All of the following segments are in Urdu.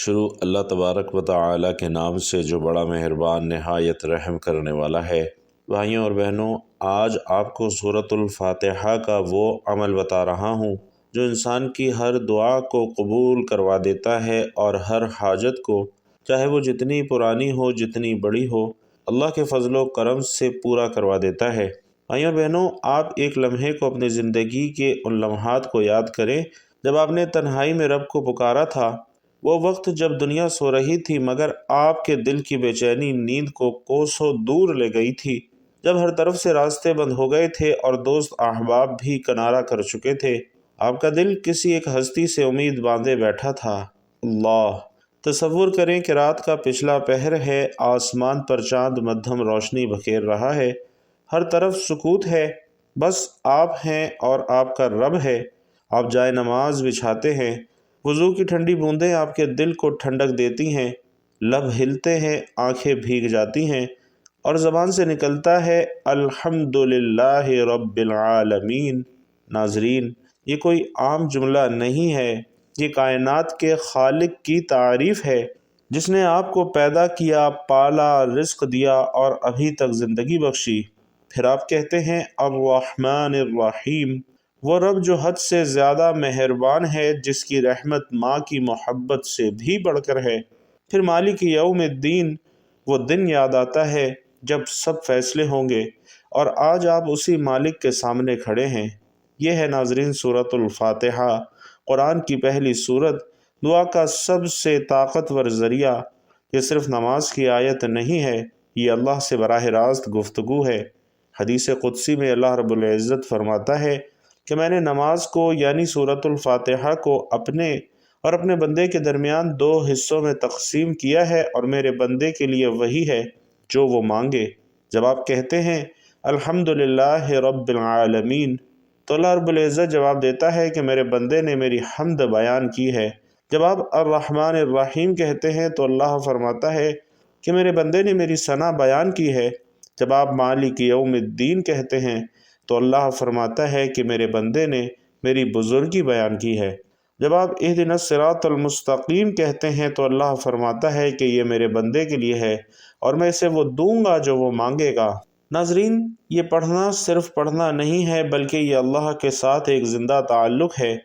شروع اللہ تبارک و تعالی کے نام سے جو بڑا مہربان نہایت رحم کرنے والا ہے۔ بھائیوں اور بہنوں، آج آپ کو سورۃ الفاتحہ کا وہ عمل بتا رہا ہوں جو انسان کی ہر دعا کو قبول کروا دیتا ہے اور ہر حاجت کو، چاہے وہ جتنی پرانی ہو جتنی بڑی ہو، اللہ کے فضل و کرم سے پورا کروا دیتا ہے۔ بھائیوں اور بہنوں، آپ ایک لمحے کو اپنی زندگی کے ان لمحات کو یاد کریں جب آپ نے تنہائی میں رب کو پکارا تھا۔ وہ وقت جب دنیا سو رہی تھی مگر آپ کے دل کی بے چینی نیند کو کوسوں دور لے گئی تھی، جب ہر طرف سے راستے بند ہو گئے تھے اور دوست احباب بھی کنارہ کر چکے تھے، آپ کا دل کسی ایک ہستی سے امید باندھے بیٹھا تھا۔ اللہ! تصور کریں کہ رات کا پچھلا پہر ہے، آسمان پر چاند مدھم روشنی بکھیر رہا ہے، ہر طرف سکوت ہے، بس آپ ہیں اور آپ کا رب ہے۔ آپ جائے نماز بچھاتے ہیں، وضو کی ٹھنڈی بوندیں آپ کے دل کو ٹھنڈک دیتی ہیں، لب ہلتے ہیں، آنکھیں بھیگ جاتی ہیں اور زبان سے نکلتا ہے الحمدللہ رب العالمین۔ ناظرین، یہ کوئی عام جملہ نہیں ہے، یہ کائنات کے خالق کی تعریف ہے جس نے آپ کو پیدا کیا، پالا، رزق دیا اور ابھی تک زندگی بخشی۔ پھر آپ کہتے ہیں الرحمن الرحیم، وہ رب جو حد سے زیادہ مہربان ہے، جس کی رحمت ماں کی محبت سے بھی بڑھ کر ہے۔ پھر مالک یوم الدین، وہ دن یاد آتا ہے جب سب فیصلے ہوں گے، اور آج آپ اسی مالک کے سامنے کھڑے ہیں۔ یہ ہے ناظرین سورۃ الفاتحہ، قرآن کی پہلی سورت، دعا کا سب سے طاقتور ذریعہ۔ یہ صرف نماز کی آیت نہیں ہے، یہ اللہ سے براہ راست گفتگو ہے۔ حدیث قدسی میں اللہ رب العزت فرماتا ہے کہ میں نے نماز کو یعنی سورۃ الفاتحہ کو اپنے اور اپنے بندے کے درمیان دو حصوں میں تقسیم کیا ہے، اور میرے بندے کے لیے وہی ہے جو وہ مانگے۔ جب آپ کہتے ہیں الحمدللہ رب العالمین تو اللہ رب العزت جواب دیتا ہے کہ میرے بندے نے میری حمد بیان کی ہے۔ جب آپ الرحمن الرحیم کہتے ہیں تو اللہ فرماتا ہے کہ میرے بندے نے میری ثنا بیان کی ہے۔ جب آپ مالک یوم الدین کہتے ہیں تو اللہ فرماتا ہے کہ میرے بندے نے میری بزرگی بیان کی ہے۔ جب آپ اہدنا الصراط المستقیم کہتے ہیں تو اللہ فرماتا ہے کہ یہ میرے بندے کے لیے ہے اور میں اسے وہ دوں گا جو وہ مانگے گا۔ ناظرین، یہ پڑھنا صرف پڑھنا نہیں ہے بلکہ یہ اللہ کے ساتھ ایک زندہ تعلق ہے۔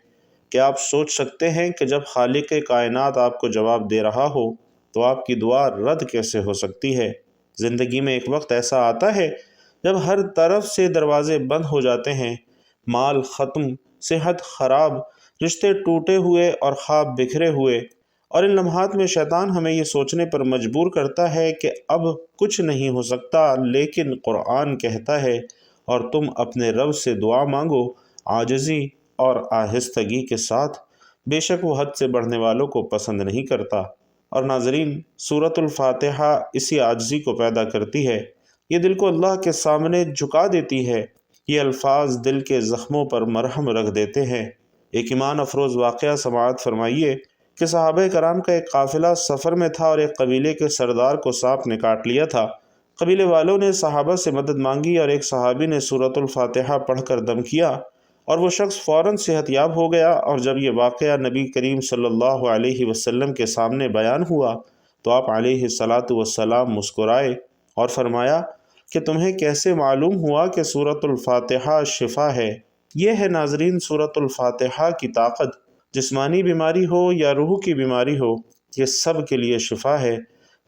کیا آپ سوچ سکتے ہیں کہ جب خالق کائنات آپ کو جواب دے رہا ہو تو آپ کی دعا رد کیسے ہو سکتی ہے؟ زندگی میں ایک وقت ایسا آتا ہے جب ہر طرف سے دروازے بند ہو جاتے ہیں، مال ختم، صحت خراب، رشتے ٹوٹے ہوئے اور خواب بکھرے ہوئے، اور ان لمحات میں شیطان ہمیں یہ سوچنے پر مجبور کرتا ہے کہ اب کچھ نہیں ہو سکتا، لیکن قرآن کہتا ہے اور تم اپنے رب سے دعا مانگو عاجزی اور آہستگی کے ساتھ، بے شک وہ حد سے بڑھنے والوں کو پسند نہیں کرتا۔ اور ناظرین، سورۃ الفاتحہ اسی عاجزی کو پیدا کرتی ہے، یہ دل کو اللہ کے سامنے جھکا دیتی ہے، یہ الفاظ دل کے زخموں پر مرہم رکھ دیتے ہیں۔ ایک ایمان افروز واقعہ سماعت فرمائیے کہ صحابہ کرام کا ایک قافلہ سفر میں تھا اور ایک قبیلے کے سردار کو سانپ نے کاٹ لیا تھا۔ قبیلے والوں نے صحابہ سے مدد مانگی اور ایک صحابی نے سورۃ الفاتحہ پڑھ کر دم کیا اور وہ شخص فوراً صحت یاب ہو گیا۔ اور جب یہ واقعہ نبی کریم صلی اللہ علیہ وسلم کے سامنے بیان ہوا تو آپ علیہ الصلاۃ والسلام مسکرائے اور فرمایا کہ تمہیں کیسے معلوم ہوا کہ سورۃ الفاتحہ شفا ہے؟ یہ ہے ناظرین سورۃ الفاتحہ کی طاقت۔ جسمانی بیماری ہو یا روح کی بیماری ہو، یہ سب کے لیے شفا ہے۔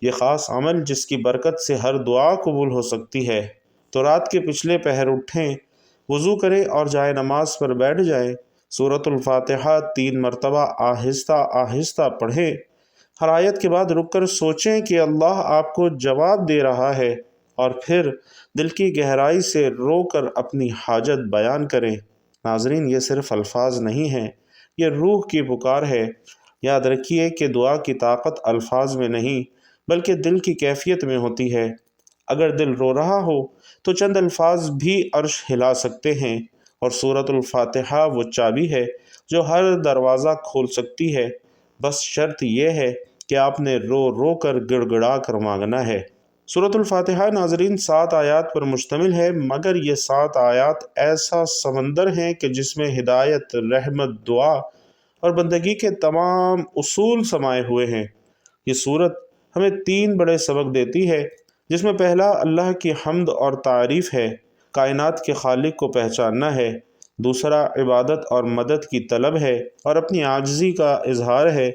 یہ خاص عمل جس کی برکت سے ہر دعا قبول ہو سکتی ہے۔ تو رات کے پچھلے پہر اٹھیں، وضو کریں اور جائے نماز پر بیٹھ جائیں، سورۃ الفاتحہ 3 مرتبہ آہستہ آہستہ پڑھیں۔ ہر آیت کے بعد رک کر سوچیں کہ اللہ آپ کو جواب دے رہا ہے، اور پھر دل کی گہرائی سے رو کر اپنی حاجت بیان کریں۔ ناظرین، یہ صرف الفاظ نہیں ہیں، یہ روح کی پکار ہے۔ یاد رکھیے کہ دعا کی طاقت الفاظ میں نہیں بلکہ دل کی کیفیت میں ہوتی ہے۔ اگر دل رو رہا ہو تو چند الفاظ بھی عرش ہلا سکتے ہیں، اور سورۃ الفاتحہ وہ چابی ہے جو ہر دروازہ کھول سکتی ہے۔ بس شرط یہ ہے کہ آپ نے رو رو کر گڑ گڑا کر مانگنا ہے۔ سورۃ الفاتحہ ناظرین 7 آیات پر مشتمل ہے، مگر یہ 7 آیات ایسا سمندر ہیں کہ جس میں ہدایت، رحمت، دعا اور بندگی کے تمام اصول سمائے ہوئے ہیں۔ یہ صورت ہمیں 3 بڑے سبق دیتی ہے، جس میں پہلا اللہ کی حمد اور تعریف ہے، کائنات کے خالق کو پہچاننا ہے۔ دوسرا عبادت اور مدد کی طلب ہے اور اپنی عاجزی کا اظہار ہے۔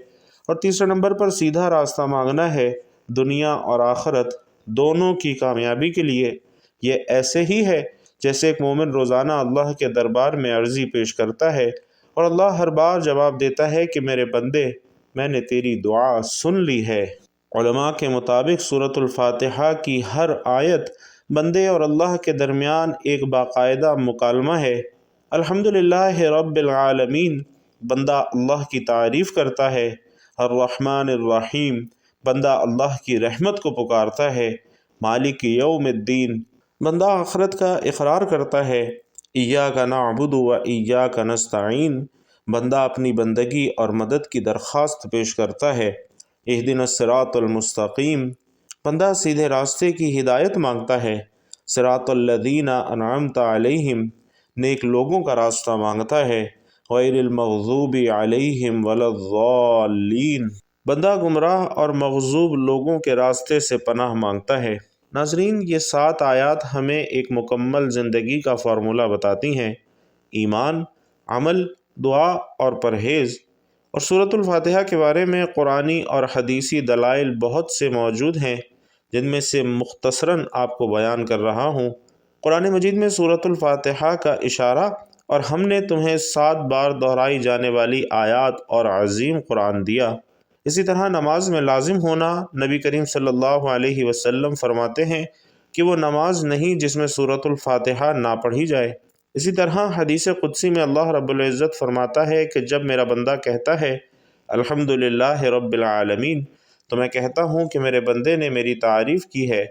اور تیسرے نمبر پر سیدھا راستہ مانگنا ہے، دنیا اور آخرت دونوں کی کامیابی کے لیے۔ یہ ایسے ہی ہے جیسے ایک مومن روزانہ اللہ کے دربار میں عرضی پیش کرتا ہے اور اللہ ہر بار جواب دیتا ہے کہ میرے بندے، میں نے تیری دعا سن لی ہے۔ علماء کے مطابق سورۃ الفاتحہ کی ہر آیت بندے اور اللہ کے درمیان ایک باقاعدہ مکالمہ ہے۔ الحمدللہ رب العالمین، بندہ اللہ کی تعریف کرتا ہے۔ الرحمن الرحیم، بندہ اللہ کی رحمت کو پکارتا ہے۔ مالک یوم الدین، بندہ آخرت کا اقرار کرتا ہے۔ ایاک نعبد و ایاک نستعین، بندہ اپنی بندگی اور مدد کی درخواست پیش کرتا ہے۔ اہدنا الصراط المستقیم، بندہ سیدھے راستے کی ہدایت مانگتا ہے۔ صراط الذین انعمت علیہم، نیک لوگوں کا راستہ مانگتا ہے۔ غیر المغضوب علیہم ولا الضالین، بندہ گمراہ اور مغضوب لوگوں کے راستے سے پناہ مانگتا ہے۔ ناظرین، یہ 7 آیات ہمیں ایک مکمل زندگی کا فارمولہ بتاتی ہیں: ایمان، عمل، دعا اور پرہیز۔ اور سورۃ الفاتحہ کے بارے میں قرآنی اور حدیثی دلائل بہت سے موجود ہیں، جن میں سے مختصراً آپ کو بیان کر رہا ہوں۔ قرآن مجید میں سورۃ الفاتحہ کا اشارہ اور ہم نے تمہیں 7 بار دہرائی جانے والی آیات اور عظیم قرآن دیا۔ اسی طرح نماز میں لازم ہونا، نبی کریم صلی اللہ علیہ وسلم فرماتے ہیں کہ وہ نماز نہیں جس میں سورۃ الفاتحہ نہ پڑھی جائے۔ اسی طرح حدیث قدسی میں اللہ رب العزت فرماتا ہے کہ جب میرا بندہ کہتا ہے الحمدللہ رب العالمین، تو میں کہتا ہوں کہ میرے بندے نے میری تعریف کی ہے،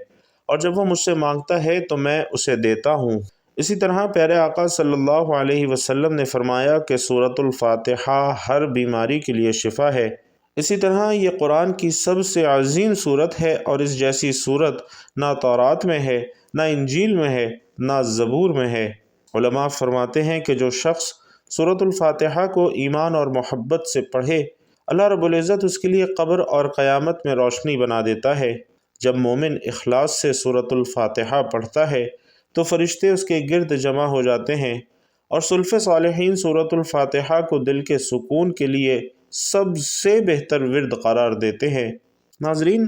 اور جب وہ مجھ سے مانگتا ہے تو میں اسے دیتا ہوں۔ اسی طرح پیارے آقا صلی اللہ علیہ وسلم نے فرمایا کہ سورۃ الفاتحہ ہر بیماری کے لیے شفا ہے۔ اسی طرح یہ قرآن کی سب سے عظیم صورت ہے، اور اس جیسی صورت نہ تورات میں ہے، نہ انجیل میں ہے، نہ زبور میں ہے۔ علماء فرماتے ہیں کہ جو شخص سورۃ الفاتحہ کو ایمان اور محبت سے پڑھے، اللہ رب العزت اس کے لیے قبر اور قیامت میں روشنی بنا دیتا ہے۔ جب مومن اخلاص سے سورۃ الفاتحہ پڑھتا ہے تو فرشتے اس کے گرد جمع ہو جاتے ہیں، اور سلف صالحین سورۃ الفاتحہ کو دل کے سکون کے لیے سب سے بہتر ورد قرار دیتے ہیں۔ ناظرین،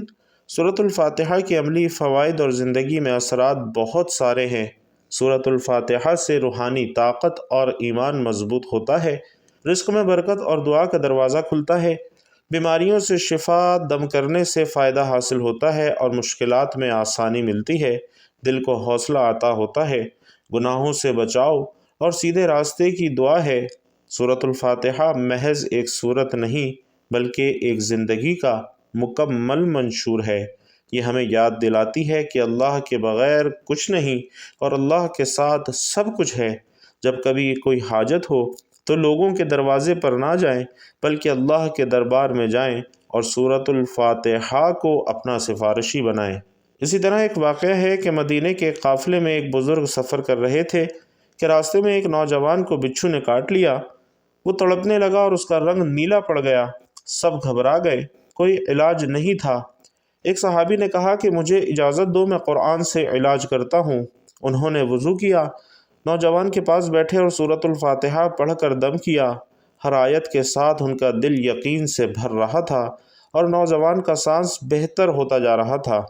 سورۃ الفاتحہ کے عملی فوائد اور زندگی میں اثرات بہت سارے ہیں۔ سورۃ الفاتحہ سے روحانی طاقت اور ایمان مضبوط ہوتا ہے، رزق میں برکت اور دعا کا دروازہ کھلتا ہے، بیماریوں سے شفا، دم کرنے سے فائدہ حاصل ہوتا ہے اور مشکلات میں آسانی ملتی ہے، دل کو حوصلہ عطا ہوتا ہے، گناہوں سے بچاؤ اور سیدھے راستے کی دعا ہے۔ سورۃ الفاتحہ محض ایک سورت نہیں بلکہ ایک زندگی کا مکمل منشور ہے۔ یہ ہمیں یاد دلاتی ہے کہ اللہ کے بغیر کچھ نہیں اور اللہ کے ساتھ سب کچھ ہے۔ جب کبھی کوئی حاجت ہو تو لوگوں کے دروازے پر نہ جائیں بلکہ اللہ کے دربار میں جائیں اور سورۃ الفاتحہ کو اپنا سفارشی بنائیں۔ اسی طرح ایک واقعہ ہے کہ مدینے کے قافلے میں ایک بزرگ سفر کر رہے تھے کہ راستے میں ایک نوجوان کو بچھو نے کاٹ لیا۔ وہ تڑپنے لگا اور اس کا رنگ نیلا پڑ گیا۔ سب گھبرا گئے، کوئی علاج نہیں تھا۔ ایک صحابی نے کہا کہ مجھے اجازت دو، میں قرآن سے علاج کرتا ہوں۔ انہوں نے وضو کیا، نوجوان کے پاس بیٹھے اور سورۃ الفاتحہ پڑھ کر دم کیا۔ ہر آیت کے ساتھ ان کا دل یقین سے بھر رہا تھا اور نوجوان کا سانس بہتر ہوتا جا رہا تھا۔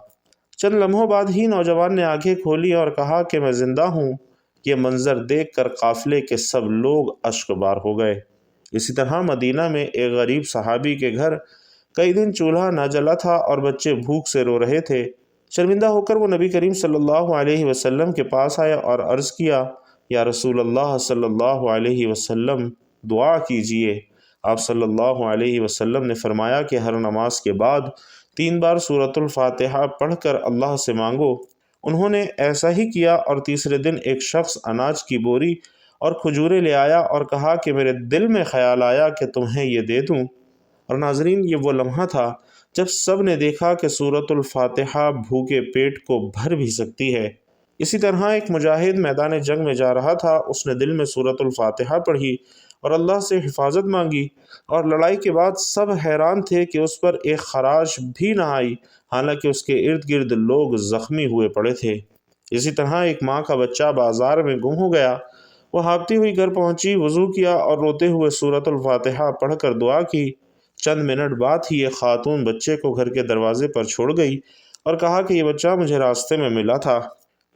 چند لمحوں بعد ہی نوجوان نے آنکھیں کھولی اور کہا کہ میں زندہ ہوں۔ یہ منظر دیکھ کر قافلے کے سب لوگ اشک بار ہو گئے۔ اسی طرح مدینہ میں ایک غریب صحابی کے گھر کئی دن چولہا نہ جلا تھا اور بچے بھوک سے رو رہے تھے۔ شرمندہ ہو کر وہ نبی کریم صلی اللہ علیہ وسلم کے پاس آیا اور عرض کیا، یا رسول اللہ صلی اللہ علیہ وسلم، دعا کیجیے۔ آپ صلی اللہ علیہ وسلم نے فرمایا کہ ہر نماز کے بعد 3 بار سورۃ الفاتحہ پڑھ کر اللہ سے مانگو۔ انہوں نے ایسا ہی کیا اور تیسرے دن ایک شخص اناج کی بوری اور کھجوریں لے آیا اور کہا کہ میرے دل میں خیال آیا کہ تمہیں یہ دے دوں۔ اور ناظرین، یہ وہ لمحہ تھا جب سب نے دیکھا کہ سورۃ الفاتحہ بھوکے پیٹ کو بھر بھی سکتی ہے۔ اسی طرح ایک مجاہد میدان جنگ میں جا رہا تھا، اس نے دل میں سورۃ الفاتحہ پڑھی اور اللہ سے حفاظت مانگی، اور لڑائی کے بعد سب حیران تھے کہ اس پر ایک خراش بھی نہ آئی، حالانکہ اس کے ارد گرد لوگ زخمی ہوئے پڑے تھے۔ اسی طرح ایک ماں کا بچہ بازار میں گم ہو گیا، وہ ہانپتی ہوئی گھر پہنچی، وضو کیا اور روتے ہوئے سورۃ الفاتحہ پڑھ کر دعا کی۔ چند منٹ بعد ہی ایک خاتون بچے کو گھر کے دروازے پر چھوڑ گئی اور کہا کہ یہ بچہ مجھے راستے میں ملا تھا۔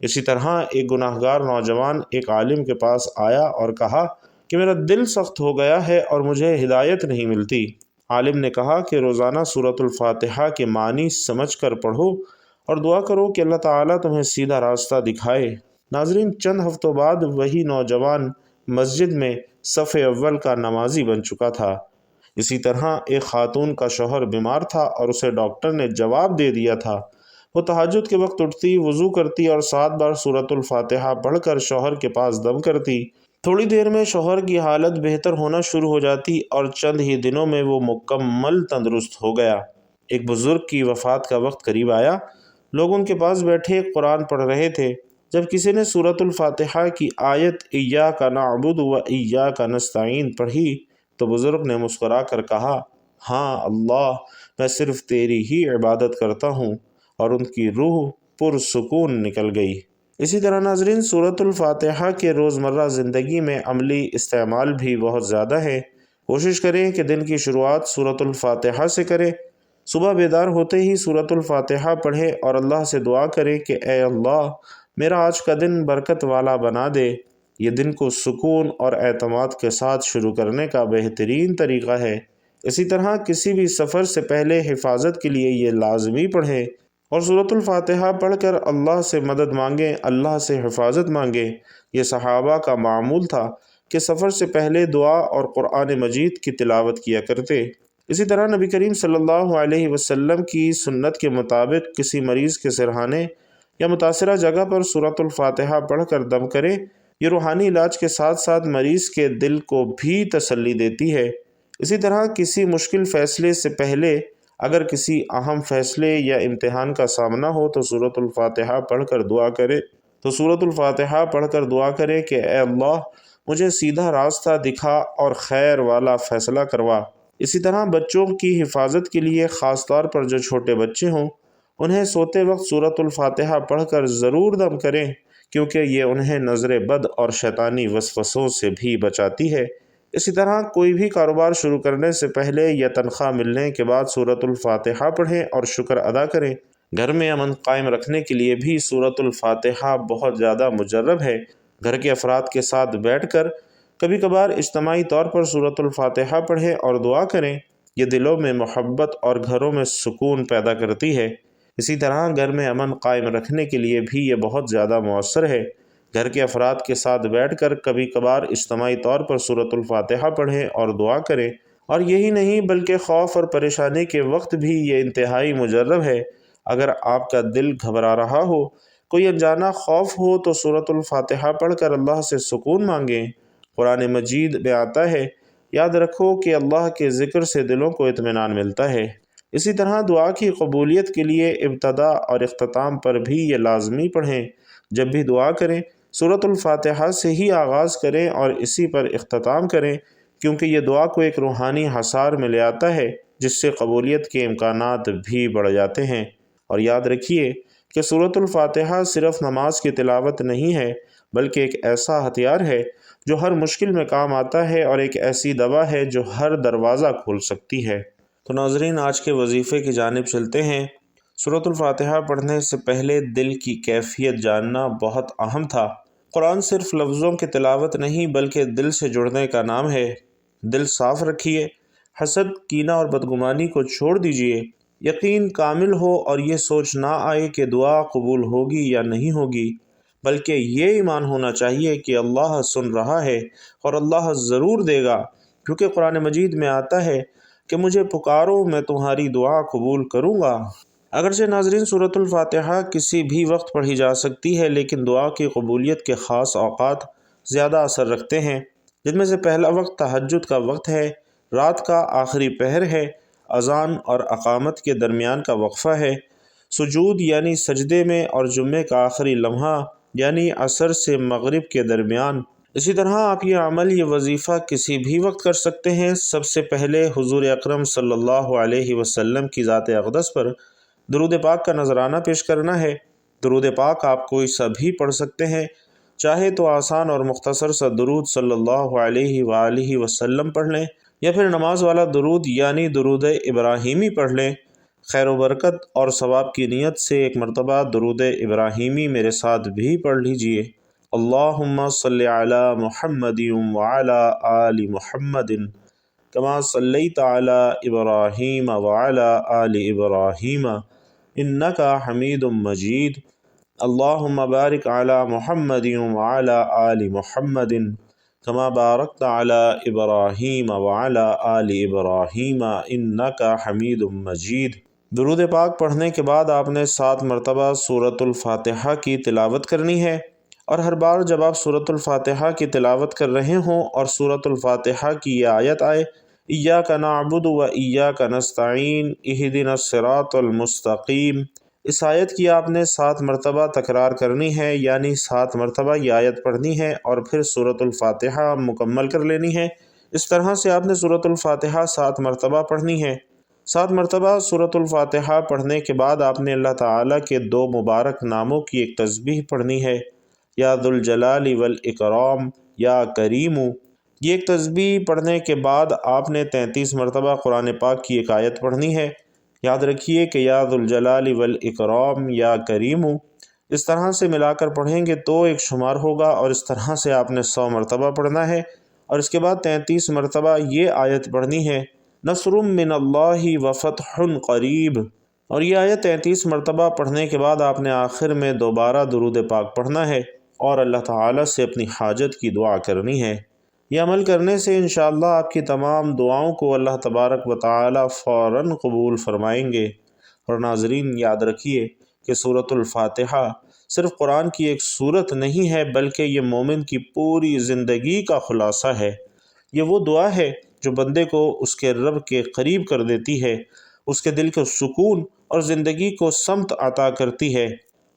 اسی طرح ایک گناہگار نوجوان ایک عالم کے پاس آیا اور کہا کہ میرا دل سخت ہو گیا ہے اور مجھے ہدایت نہیں ملتی۔ عالم نے کہا کہ روزانہ سورۃ الفاتحہ کے معنی سمجھ کر پڑھو اور دعا کرو کہ اللہ تعالیٰ تمہیں سیدھا راستہ دکھائے۔ ناظرین، چند ہفتوں بعد وہی نوجوان مسجد میں صف اول کا نمازی بن چکا تھا۔ اسی طرح ایک خاتون کا شوہر بیمار تھا اور اسے ڈاکٹر نے جواب دے دیا تھا۔ وہ تہجد کے وقت اٹھتی، وضو کرتی اور 7 بار سورۃ الفاتحہ پڑھ کر شوہر کے پاس دم کرتی۔ تھوڑی دیر میں شوہر کی حالت بہتر ہونا شروع ہو جاتی اور چند ہی دنوں میں وہ مکمل تندرست ہو گیا۔ ایک بزرگ کی وفات کا وقت قریب آیا، لوگ ان کے پاس بیٹھے قرآن پڑھ رہے تھے۔ جب کسی نے سورۃ الفاتحہ کی آیت ایاک نعبد و ایاک نستعین پڑھی تو بزرگ نے مسکرا کر کہا، ہاں اللہ، میں صرف تیری ہی عبادت کرتا ہوں، اور ان کی روح پرسکون نکل گئی۔ اسی طرح ناظرین، سورۃ الفاتحہ کے روزمرہ زندگی میں عملی استعمال بھی بہت زیادہ ہے۔ کوشش کریں کہ دن کی شروعات سورۃ الفاتحہ سے کریں۔ صبح بیدار ہوتے ہی سورۃ الفاتحہ پڑھیں اور اللہ سے دعا کریں کہ اے اللہ، میرا آج کا دن برکت والا بنا دے۔ یہ دن کو سکون اور اعتماد کے ساتھ شروع کرنے کا بہترین طریقہ ہے۔ اسی طرح کسی بھی سفر سے پہلے حفاظت کے لیے یہ لازمی پڑھیں اور سورۃ الفاتحہ پڑھ کر اللہ سے مدد مانگیں، اللہ سے حفاظت مانگیں۔ یہ صحابہ کا معمول تھا کہ سفر سے پہلے دعا اور قرآن مجید کی تلاوت کیا کرتے۔ اسی طرح نبی کریم صلی اللہ علیہ وسلم کی سنت کے مطابق کسی مریض کے سرہانے یا متاثرہ جگہ پر سورۃ الفاتحہ پڑھ کر دم کریں۔ یہ روحانی علاج کے ساتھ ساتھ مریض کے دل کو بھی تسلی دیتی ہے۔ اسی طرح کسی مشکل فیصلے سے پہلے اگر کسی اہم فیصلے یا امتحان کا سامنا ہو تو سورۃ الفاتحہ پڑھ کر دعا کرے کہ اے اللہ، مجھے سیدھا راستہ دکھا اور خیر والا فیصلہ کروا۔ اسی طرح بچوں کی حفاظت کے لیے، خاص طور پر جو چھوٹے بچے ہوں، انہیں سوتے وقت سورۃ الفاتحہ پڑھ کر ضرور دم کریں، کیونکہ یہ انہیں نظر بد اور شیطانی وسوسوں سے بھی بچاتی ہے۔ اسی طرح کوئی بھی کاروبار شروع کرنے سے پہلے یا تنخواہ ملنے کے بعد سورۃ الفاتحہ پڑھیں اور شکر ادا کریں۔ گھر میں امن قائم رکھنے کے لیے بھی سورۃ الفاتحہ بہت زیادہ مجرب ہے۔ گھر کے افراد کے ساتھ بیٹھ کر کبھی کبھار اجتماعی طور پر سورۃ الفاتحہ پڑھیں اور دعا کریں۔ یہ دلوں میں محبت اور گھروں میں سکون پیدا کرتی ہے۔ اسی طرح گھر میں امن قائم رکھنے کے لیے بھی یہ بہت زیادہ مؤثر ہے۔ گھر کے افراد کے ساتھ بیٹھ کر کبھی کبھار اجتماعی طور پر سورۃ الفاتحہ پڑھیں اور دعا کریں، اور یہی نہیں بلکہ خوف اور پریشانی کے وقت بھی یہ انتہائی مجرب ہے۔ اگر آپ کا دل گھبرا رہا ہو، کوئی انجانا خوف ہو، تو سورۃ الفاتحہ پڑھ کر اللہ سے سکون مانگیں۔ قرآن مجید میں آتا ہے، یاد رکھو کہ اللہ کے ذکر سے دلوں کو اطمینان ملتا ہے۔ اسی طرح دعا کی قبولیت کے لیے ابتدا اور اختتام پر بھی یہ لازمی پڑھیں۔ جب بھی دعا کریں، سورۃ الفاتحہ سے ہی آغاز کریں اور اسی پر اختتام کریں، کیونکہ یہ دعا کو ایک روحانی حصار میں لے آتا ہے، جس سے قبولیت کے امکانات بھی بڑھ جاتے ہیں۔ اور یاد رکھیے کہ سورۃ الفاتحہ صرف نماز کی تلاوت نہیں ہے، بلکہ ایک ایسا ہتھیار ہے جو ہر مشکل میں کام آتا ہے، اور ایک ایسی دوا ہے جو ہر دروازہ کھول سکتی ہے۔ تو ناظرین، آج کے وظیفے کی جانب چلتے ہیں۔ سورۃ الفاتحہ پڑھنے سے پہلے دل کی کیفیت جاننا بہت اہم تھا۔ قرآن صرف لفظوں کی تلاوت نہیں بلکہ دل سے جڑنے کا نام ہے۔ دل صاف رکھیے، حسد، کینہ اور بدگمانی کو چھوڑ دیجیے۔ یقین کامل ہو اور یہ سوچ نہ آئے کہ دعا قبول ہوگی یا نہیں ہوگی، بلکہ یہ ایمان ہونا چاہیے کہ اللہ سن رہا ہے اور اللہ ضرور دے گا، کیونکہ قرآن مجید میں آتا ہے کہ مجھے پکارو، میں تمہاری دعا قبول کروں گا۔ اگرچہ ناظرین، سورۃ الفاتحہ کسی بھی وقت پڑھی جا سکتی ہے، لیکن دعا کی قبولیت کے خاص اوقات زیادہ اثر رکھتے ہیں، جن میں سے پہلا وقت تہجد کا وقت ہے، رات کا آخری پہر ہے، اذان اور اقامت کے درمیان کا وقفہ ہے، سجود یعنی سجدے میں، اور جمعے کا آخری لمحہ یعنی عصر سے مغرب کے درمیان۔ اسی طرح آپ یہ عمل، یہ وظیفہ کسی بھی وقت کر سکتے ہیں۔ سب سے پہلے حضور اکرم صلی اللہ علیہ وسلم کی ذات اقدس پر درود پاک کا نذرانہ پیش کرنا ہے۔ درود پاک آپ کوئی سا بھی پڑھ سکتے ہیں، چاہے تو آسان اور مختصر سا درود صلی اللہ علیہ وآلہ وسلم پڑھ لیں، یا پھر نماز والا درود یعنی درود ابراہیمی پڑھ لیں۔ خیر و برکت اور ثواب کی نیت سے ایک مرتبہ درود ابراہیمی میرے ساتھ بھی پڑھ لیجئے۔ اللہم صلی علی محمد وعلی آل محمد کما صلیت علی ابراہیم وعلی آل ابراہیم انک حمید مجید۔ اللہم بارک علی محمد وعلی آل محمد کما بارکت علی ابراہیم وعلی آل ابراہیم انک حمید مجید۔ درود پاک پڑھنے کے بعد آپ نے 7 مرتبہ سورۃ الفاتحہ کی تلاوت کرنی ہے، اور ہر بار جب آپ سورۃ الفاتحہ کی تلاوت کر رہے ہوں اور سورۃ الفاتحہ کی یہ آیت آئے، ایاک نعبد و ایاک نستعین اہدنا الصراط المستقیم، اس آیت کی آپ نے 7 مرتبہ تکرار کرنی ہے، یعنی 7 مرتبہ یہ آیت پڑھنی ہے اور پھر سورۃ الفاتحہ مکمل کر لینی ہے۔ اس طرح سے آپ نے سورۃ الفاتحہ 7 مرتبہ پڑھنی ہے۔ 7 مرتبہ سورۃ الفاتحہ پڑھنے کے بعد آپ نے اللہ تعالیٰ کے 2 مبارک ناموں کی ایک تسبیح پڑھنی ہے، یا ذو الجلال والاکرام یا کریم۔ یہ ایک تسبیح پڑھنے کے بعد آپ نے 33 مرتبہ قرآن پاک کی ایک آیت پڑھنی ہے۔ یاد رکھیے کہ یا ذو الجلال والاکرام یا کریم اس طرح سے ملا کر پڑھیں گے تو ایک شمار ہوگا، اور اس طرح سے آپ نے 100 مرتبہ پڑھنا ہے، اور اس کے بعد 33 مرتبہ یہ آیت پڑھنی ہے، نصر من اللہ وفتح قریب۔ اور یہ آیت 33 مرتبہ پڑھنے کے بعد آپ نے آخر میں دوبارہ درود پاک پڑھنا ہے اور اللہ تعالیٰ سے اپنی حاجت کی دعا کرنی ہے۔ یہ عمل کرنے سے انشاءاللہ آپ کی تمام دعاؤں کو اللہ تبارک و تعالیٰ فوراً قبول فرمائیں گے۔ اور ناظرین، یاد رکھیے کہ سورۃ الفاتحہ صرف قرآن کی ایک سورت نہیں ہے، بلکہ یہ مومن کی پوری زندگی کا خلاصہ ہے۔ یہ وہ دعا ہے جو بندے کو اس کے رب کے قریب کر دیتی ہے، اس کے دل کو سکون اور زندگی کو سمت عطا کرتی ہے۔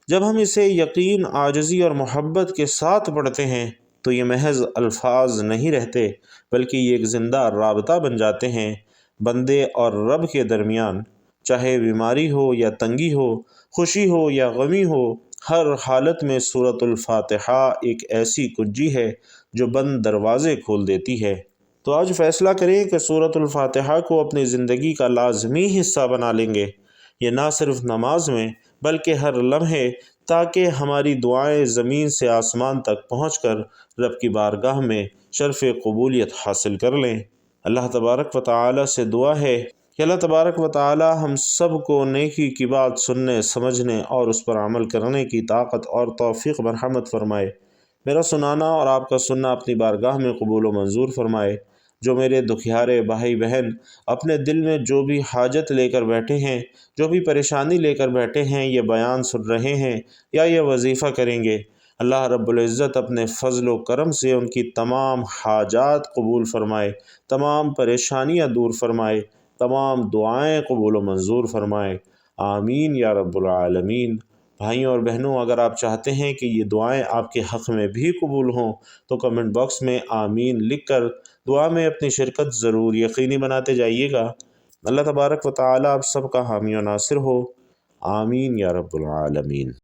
جب ہم اسے یقین، عاجزی اور محبت کے ساتھ پڑھتے ہیں تو یہ محض الفاظ نہیں رہتے، بلکہ یہ ایک زندہ رابطہ بن جاتے ہیں بندے اور رب کے درمیان۔ چاہے بیماری ہو یا تنگی ہو، خوشی ہو یا غمی ہو، ہر حالت میں سورۃ الفاتحہ ایک ایسی کنجی ہے جو بند دروازے کھول دیتی ہے۔ تو آج فیصلہ کریں کہ سورۃ الفاتحہ کو اپنی زندگی کا لازمی حصہ بنا لیں گے، یہ نہ صرف نماز میں بلکہ ہر لمحے، تاکہ ہماری دعائیں زمین سے آسمان تک پہنچ کر رب کی بارگاہ میں شرف قبولیت حاصل کر لیں۔ اللہ تبارک و تعالیٰ سے دعا ہے کہ اللہ تبارک و تعالیٰ ہم سب کو نیکی کی بات سننے، سمجھنے اور اس پر عمل کرنے کی طاقت اور توفیق مرحمت فرمائے۔ میرا سنانا اور آپ کا سننا اپنی بارگاہ میں قبول و منظور فرمائے۔ جو میرے دکھیارے بھائی بہن اپنے دل میں جو بھی حاجت لے کر بیٹھے ہیں، جو بھی پریشانی لے کر بیٹھے ہیں، یہ بیان سن رہے ہیں یا یہ وظیفہ کریں گے، اللہ رب العزت اپنے فضل و کرم سے ان کی تمام حاجات قبول فرمائے، تمام پریشانیاں دور فرمائے، تمام دعائیں قبول و منظور فرمائے۔ آمین یا رب العالمین۔ بھائیوں اور بہنوں، اگر آپ چاہتے ہیں کہ یہ دعائیں آپ کے حق میں بھی قبول ہوں تو کمنٹ باکس میں آمین لکھ کر دعا میں اپنی شرکت ضرور یقینی بناتے جائیے گا۔ اللہ تبارک و تعالیٰ آپ سب کا حامی و ناصر ہو۔ آمین یا رب العالمین۔